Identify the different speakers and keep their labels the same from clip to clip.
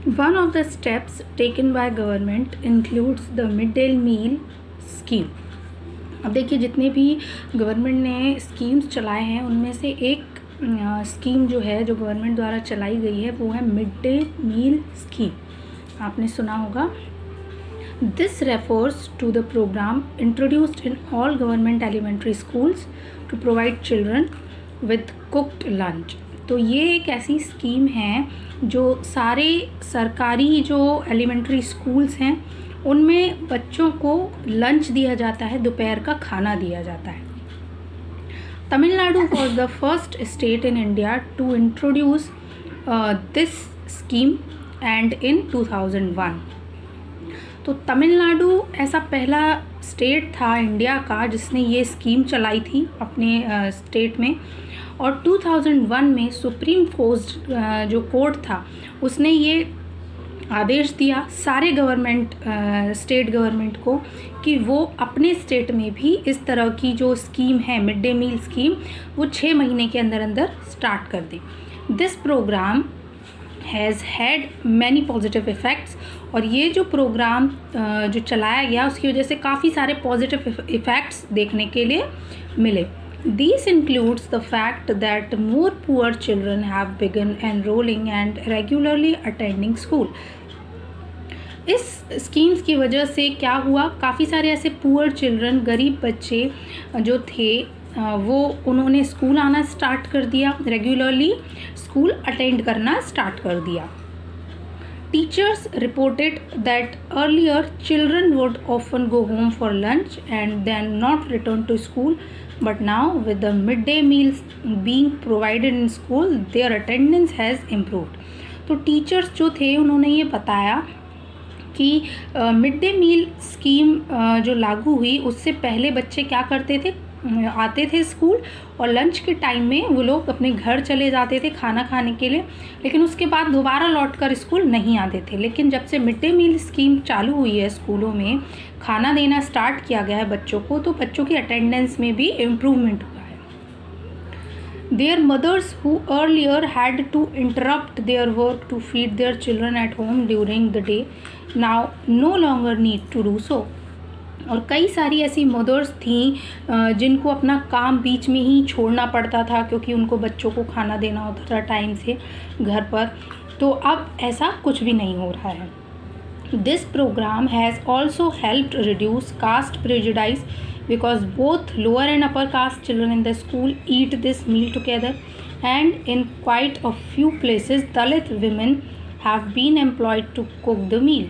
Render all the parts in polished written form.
Speaker 1: One of the steps taken by government includes the mid-day meal scheme. अब देखिए जितने भी गवर्नमेंट ने स्कीम्स चलाए हैं उनमें से एक स्कीम जो है जो गवर्नमेंट द्वारा चलाई गई है वो है मिड डे मील स्कीम. आपने सुना होगा. This refers to the program introduced in all government elementary schools to provide children with cooked lunch. तो ये एक ऐसी स्कीम है जो सारे सरकारी जो एलिमेंट्री स्कूल्स हैं उनमें बच्चों को लंच दिया जाता है, दोपहर का खाना दिया जाता है. Tamil Nadu was the first state in India to introduce this scheme and in 2001. तो तमिलनाडु ऐसा पहला स्टेट था इंडिया का जिसने ये स्कीम चलाई थी अपने स्टेट में. और 2001 में सुप्रीम कोर्ट जो कोर्ट था उसने ये आदेश दिया सारे गवर्नमेंट स्टेट गवर्नमेंट को कि वो अपने स्टेट में भी इस तरह की जो स्कीम है मिड डे मील स्कीम वो 6 महीने के अंदर अंदर स्टार्ट कर दें. This program has had many positive effects. और ये जो प्रोग्राम जो चलाया गया उसकी वजह से काफ़ी सारे पॉजिटिव इफ़ेक्ट्स देखने के लिए मिले. These includes the fact that more poor children have begun enrolling and regularly attending school. इस स्कीम्स की वजह से क्या हुआ, काफ़ी सारे ऐसे पुअर चिल्ड्रन गरीब बच्चे जो थे वो उन्होंने स्कूल आना स्टार्ट कर दिया, रेगुलरली स्कूल अटेंड करना स्टार्ट कर दिया. Teachers reported that earlier children would often go home for lunch and then not return to school, but now with the midday meals being provided in school, their attendance has improved. तो teachers जो थे उन्होंने ये बताया कि mid day meal scheme जो लागू हुई उससे पहले बच्चे क्या करते थे, आते थे स्कूल और लंच के टाइम में वो लोग अपने घर चले जाते थे खाना खाने के लिए, लेकिन उसके बाद दोबारा लौटकर स्कूल नहीं आते थे. लेकिन जब से मिड डे मील स्कीम चालू हुई है, स्कूलों में खाना देना स्टार्ट किया गया है बच्चों को, तो बच्चों की अटेंडेंस में भी इम्प्रूवमेंट हुआ है. Their mothers who earlier had to interrupt their work to feed their children at home during the day now no longer need to do so. और कई सारी ऐसी मदर्स थी जिनको अपना काम बीच में ही छोड़ना पड़ता था क्योंकि उनको बच्चों को खाना देना होता था टाइम से घर पर, तो अब ऐसा कुछ भी नहीं हो रहा है. This program has also helped reduce caste prejudice because both lower and upper caste children in the school eat this meal together, and in quite a few places Dalit women have been employed to cook the meal.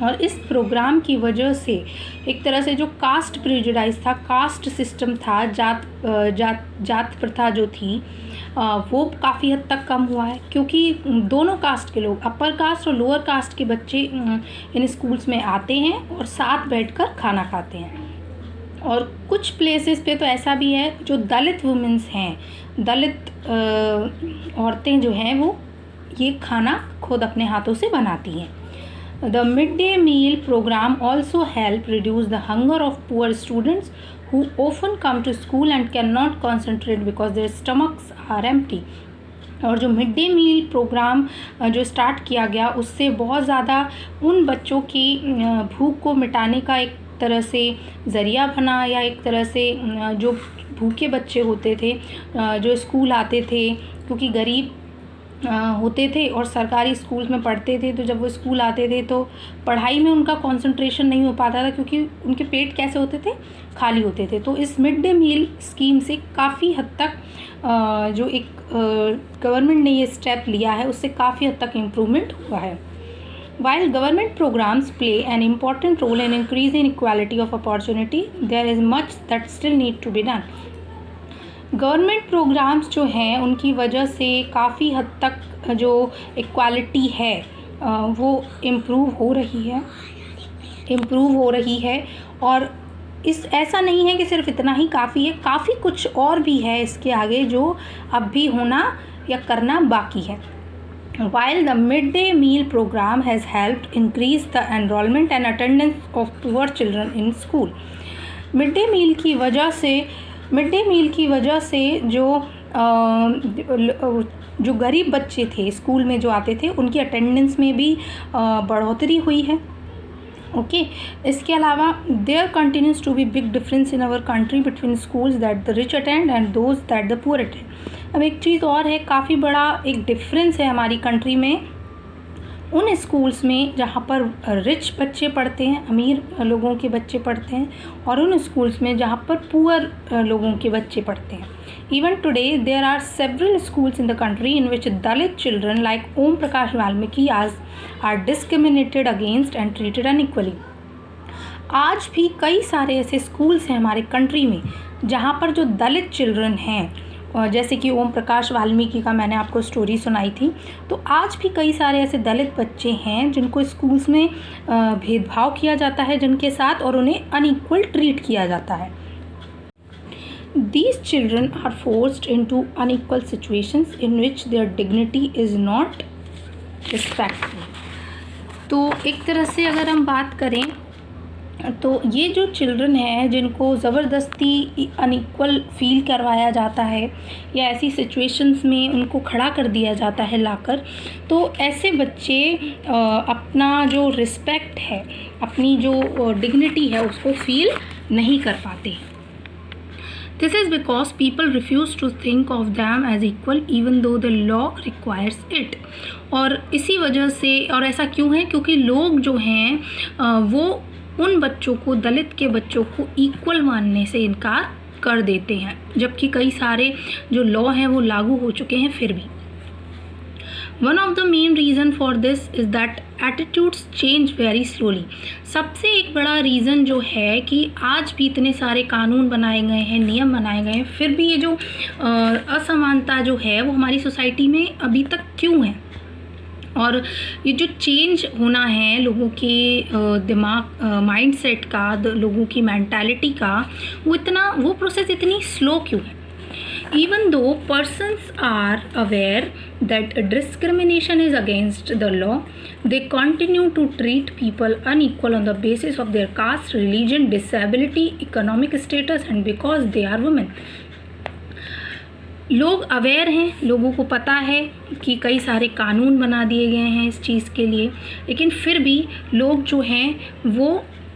Speaker 1: और इस programme की वजह से एक तरह से जो cast prejudice था, कास्ट सिस्टम था, जात प्रथा जो थी वो काफ़ी हद तक कम हुआ है क्योंकि दोनों कास्ट के लोग, अपर कास्ट और लोअर कास्ट के बच्चे इन स्कूल्स में आते हैं और साथ बैठकर खाना खाते हैं. और कुछ प्लेसेस पे तो ऐसा भी है जो दलित वुमेंस हैं, दलित औरतें जो हैं वो ये खाना खुद अपने हाथों से बनाती हैं. The midday meal program also help reduce the hunger of poor students who often come to school and cannot concentrate because their stomachs are empty. और जो मिड डे मील प्रोग्राम जो स्टार्ट किया गया उससे बहुत ज़्यादा उन बच्चों की भूख को मिटाने का एक तरह से ज़रिया बना, या एक तरह से जो भूखे बच्चे होते थे जो स्कूल आते थे क्योंकि गरीब होते थे और सरकारी स्कूल में पढ़ते थे, तो जब वो स्कूल आते थे तो पढ़ाई में उनका कंसंट्रेशन नहीं हो पाता था क्योंकि उनके पेट कैसे होते थे, खाली होते थे. तो इस मिड डे मील स्कीम से काफ़ी हद तक जो एक गवर्नमेंट ने ये स्टेप लिया है उससे काफ़ी हद तक इम्प्रूवमेंट हुआ है. While government programs play an important role in increasing equality of opportunity, there is much that still need to be done. Government programs जो हैं उनकी वजह से काफ़ी हद तक जो इक्वालिटी है वो इम्प्रूव हो रही है. और इस ऐसा नहीं है कि सिर्फ इतना ही काफ़ी है, काफ़ी कुछ और भी है इसके आगे जो अब भी होना या करना बाकी है. While the midday meal program has helped increase the enrollment and attendance of poor children in school, mid day meal की वजह से जो जो गरीब बच्चे थे स्कूल में जो आते थे उनकी अटेंडेंस में भी बढ़ोतरी हुई है। ओके इसके अलावा there continues to be big difference in our country between schools that the rich attend and those that the poor attend. अब एक चीज़ और है, काफ़ी बड़ा एक डिफरेंस है हमारी कंट्री में उन स्कूल्स में जहाँ पर रिच बच्चे पढ़ते हैं, अमीर लोगों के बच्चे पढ़ते हैं, और उन स्कूल्स में जहाँ पर पुअर लोगों के बच्चे पढ़ते हैं। Even today there are several schools in the country in which Dalit children like Om Prakash Valmiki are discriminated against and treated unequally। आज भी कई सारे ऐसे स्कूल्स हैं हमारे कंट्री में जहाँ पर जो दलित चिल्ड्रन हैं, जैसे कि ओम प्रकाश वाल्मीकि का मैंने आपको स्टोरी सुनाई थी, तो आज भी कई सारे ऐसे दलित बच्चे हैं जिनको स्कूल्स में भेदभाव किया जाता है जिनके साथ, और उन्हें अनइक्वल ट्रीट किया जाता है। These children are forced into unequal situations in which their dignity is not respected। तो एक तरह से अगर हम बात करें तो ये जो चिल्ड्रन हैं जिनको ज़बरदस्ती अनइक्वल फील करवाया जाता है या ऐसी सिचुएशंस में उनको खड़ा कर दिया जाता है लाकर, तो ऐसे बच्चे अपना जो रिस्पेक्ट है, अपनी जो डिग्निटी है उसको फील नहीं कर पाते। This is because people refuse to think of them as equal even though the law requires it। और इसी वजह से, और ऐसा क्यों है, क्योंकि लोग जो हैं वो उन बच्चों को, दलित के बच्चों को इक्वल मानने से इनकार कर देते हैं, जबकि कई सारे जो लॉ हैं वो लागू हो चुके हैं फिर भी। One of the main reason for this is that attitudes change very slowly। सबसे एक बड़ा रीज़न जो है कि आज भी इतने सारे कानून बनाए गए हैं, नियम बनाए गए हैं, फिर भी ये जो असमानता जो है वो हमारी सोसाइटी में अभी तक क्यों है, और ये जो चेंज होना है लोगों के दिमाग, माइंडसेट का, लोगों की मेंटालिटी का, वो प्रोसेस इतनी स्लो क्यों है। Even though persons are aware that discrimination is against the law, they continue to treat people unequal on the basis of their caste, religion, disability, economic status and because they are women। लोग aware हैं, लोगों को पता है कि कई सारे कानून बना दिए गए हैं इस चीज़ के लिए, लेकिन फिर भी लोग जो हैं वो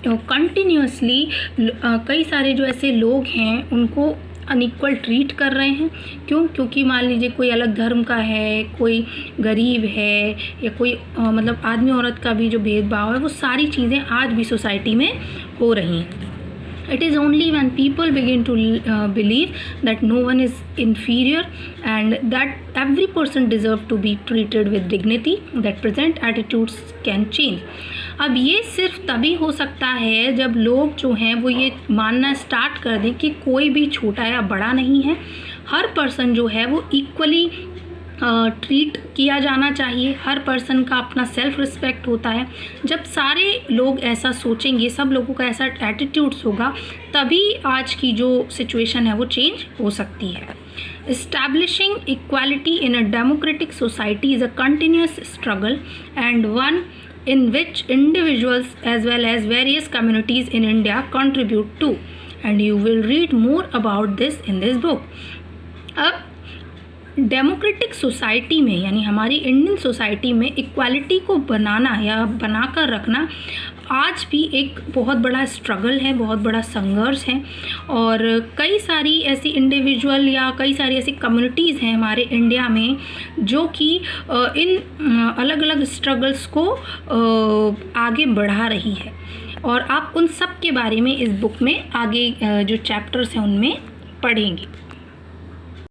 Speaker 1: कंटिन्यूसली कई सारे जो ऐसे लोग हैं उनको अनइक्वल ट्रीट कर रहे हैं। क्यों? क्योंकि मान लीजिए कोई अलग धर्म का है, कोई गरीब है, या कोई मतलब आदमी औरत का भी जो भेदभाव है, वो सारी चीज़ें आज भी सोसाइटी में हो रही हैं। It is only when people begin to believe that no one is inferior and that every person deserves to be treated with dignity that present attitudes can change। अब ये सिर्फ तभी हो सकता है जब लोग जो हैं वो ये मानना स्टार्ट कर दें कि कोई भी छोटा या बड़ा नहीं है, हर पर्सन जो है वो इक्वली ट्रीट किया जाना चाहिए, हर पर्सन का अपना सेल्फ रिस्पेक्ट होता है। जब सारे लोग ऐसा सोचेंगे, सब लोगों का ऐसा एटीट्यूड्स होगा, तभी आज की जो सिचुएशन है वो चेंज हो सकती है। Establishing equality in a democratic society is a continuous struggle and one in which individuals as well as various communities in India contribute to, and you will read more about this in this book। अब democratic society में, यानी हमारी Indian society में equality को बनाना या बनाकर रखना आज भी एक बहुत बड़ा स्ट्रगल है, बहुत बड़ा संघर्ष है, और कई सारी ऐसी इंडिविजुअल या कई सारी ऐसी कम्युनिटीज़ हैं हमारे इंडिया में जो कि इन अलग अलग स्ट्रगल्स को आगे बढ़ा रही है, और आप उन सब के बारे में इस बुक में आगे जो चैप्टर्स हैं उनमें पढ़ेंगे।